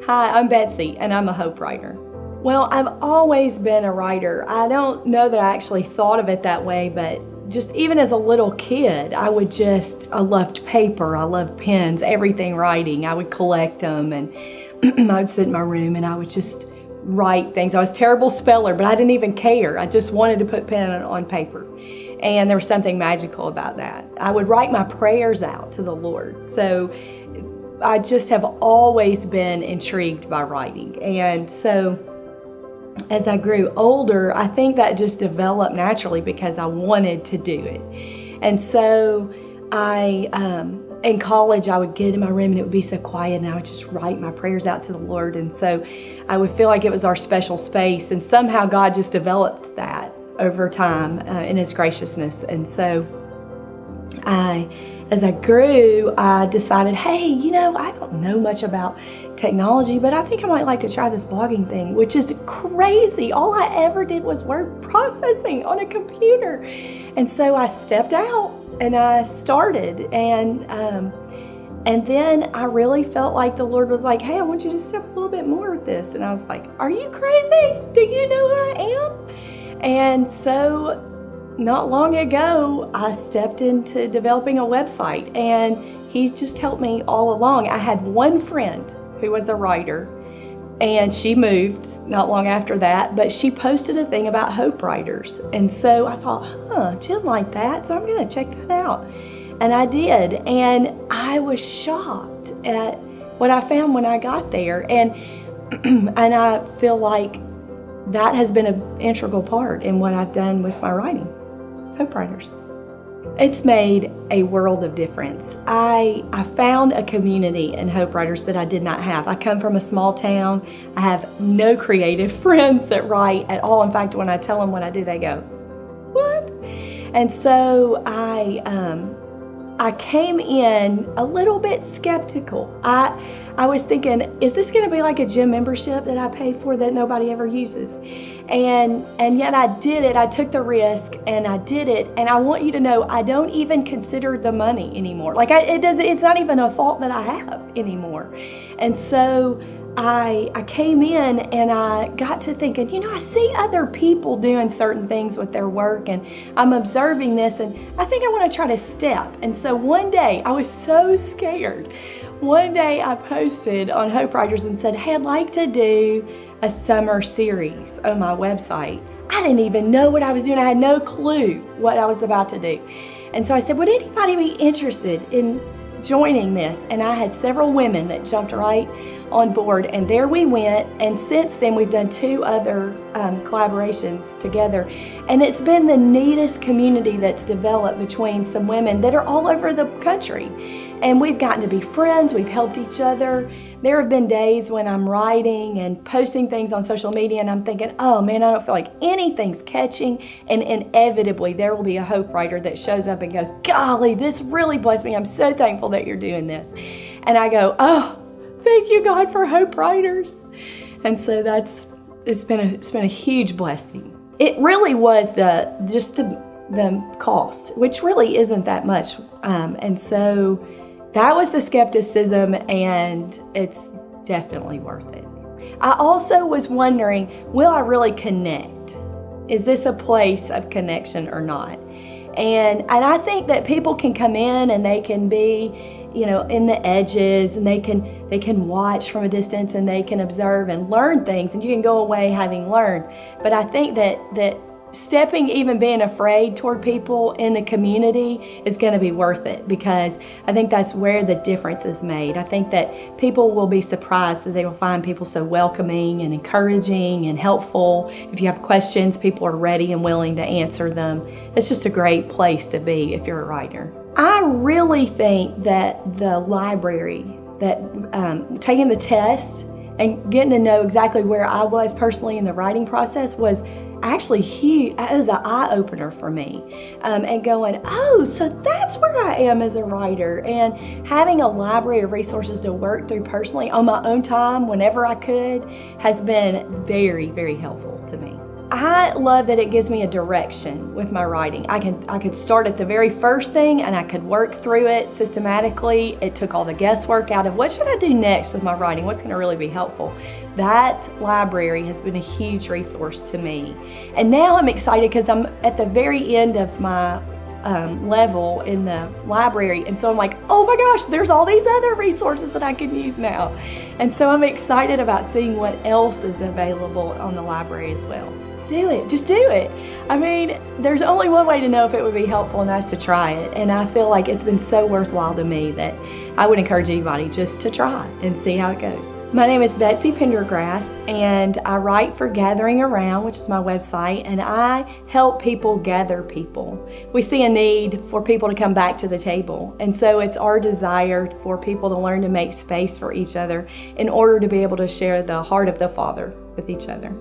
Hi, I'm Betsy, and I'm a Hope writer. Well, I've always been a writer. I don't know that I actually thought of it that way, but just even as a little kid, I loved paper, I loved pens, everything writing. I would collect them, and I would sit in my room and I would just write things. I was a terrible speller, but I didn't even care. I just wanted to put pen on paper. And there was something magical about that. I would write my prayers out to the Lord. So I just have always been intrigued by writing. And so as I grew older, I think that just developed naturally because I wanted to do it. And so in college, I would get in my room and it would be so quiet and I would just write my prayers out to the Lord. And so I would feel like it was our special space. And somehow God just developed that over time in His graciousness. And so as I grew, I decided, hey, I don't know much about technology, but I think I might like to try this blogging thing, which is crazy. All I ever did was word processing on a computer. And so I stepped out and I started. And then I really felt like the Lord was like, hey, I want you to step a little bit more with this. And I was like, are you crazy? Do you know who I am? And so not long ago, I stepped into developing a website, and He just helped me all along. I had one friend who was a writer, and she moved not long after that, but she posted a thing about Hope writers. And so I thought, Jim liked that, so I'm going to check that out. And I did, and I was shocked at what I found when I got there. And I feel like that has been an integral part in what I've done with my writing. Hope writers. It's made a world of difference. I found a community in Hope writers that I did not have. I come from a small town. I have no creative friends that write at all. In fact, when I tell them what I do, they go, what? And so I came in a little bit skeptical. I was thinking, is this going to be like a gym membership that I pay for that nobody ever uses? And yet I did it. I took the risk and I did it. And I want you to know, I don't even consider the money anymore. Like it's not even a thought that I have anymore. And so I came in and I got to thinking, I see other people doing certain things with their work, and I'm observing this, and I think I want to try to step. And so one day, I was so scared. One day I posted on Hope Writers and said, hey, I'd like to do a summer series on my website. I didn't even know what I was doing. I had no clue what I was about to do. And so I said, would anybody be interested in joining this? And I had several women that jumped right on board, and there we went. And since then we've done 2 other collaborations together, and it's been the neatest community that's developed between some women that are all over the country, and we've gotten to be friends. We've helped each other. There have been days when I'm writing and posting things on social media and I'm thinking, oh man, I don't feel like anything's catching, and inevitably there will be a Hope writer that shows up and goes, golly, this really blessed me. I'm so thankful that you're doing this. And I go, oh, thank you, God, for Hope writers. And so it's been a huge blessing. It really was the cost, which really isn't that much. And so that was the skepticism, and it's definitely worth it. I also was wondering, will I really connect? Is this a place of connection or not? And I think that people can come in and they can be, in the edges, and they can watch from a distance and they can observe and learn things, and you can go away having learned. But I think that stepping, even being afraid toward people in the community, is going to be worth it, because I think that's where the difference is made. I think that people will be surprised that they will find people so welcoming and encouraging and helpful. If you have questions, people are ready and willing to answer them. It's just a great place to be if you're a writer. I really think that the library, that taking the test and getting to know exactly where I was personally in the writing process was actually huge. It was an eye-opener for me, and going, oh, so that's where I am as a writer. And having a library of resources to work through personally on my own time whenever I could has been very, very helpful to me. I love that it gives me a direction with my writing. I could start at the very first thing and I could work through it systematically. It took all the guesswork out of what should I do next with my writing, what's going to really be helpful. That library has been a huge resource to me. And now I'm excited because I'm at the very end of my level in the library, and so I'm like, oh my gosh, there's all these other resources that I can use now. And so I'm excited about seeing what else is available on the library as well. Do it, just do it. I mean, there's only one way to know if it would be helpful, and that's to try it. And I feel like it's been so worthwhile to me that I would encourage anybody just to try and see how it goes. My name is Betsy Pendergrass, and I write for Gathering Around, which is my website, and I help people gather people. We see a need for people to come back to the table, and so it's our desire for people to learn to make space for each other in order to be able to share the heart of the Father with each other.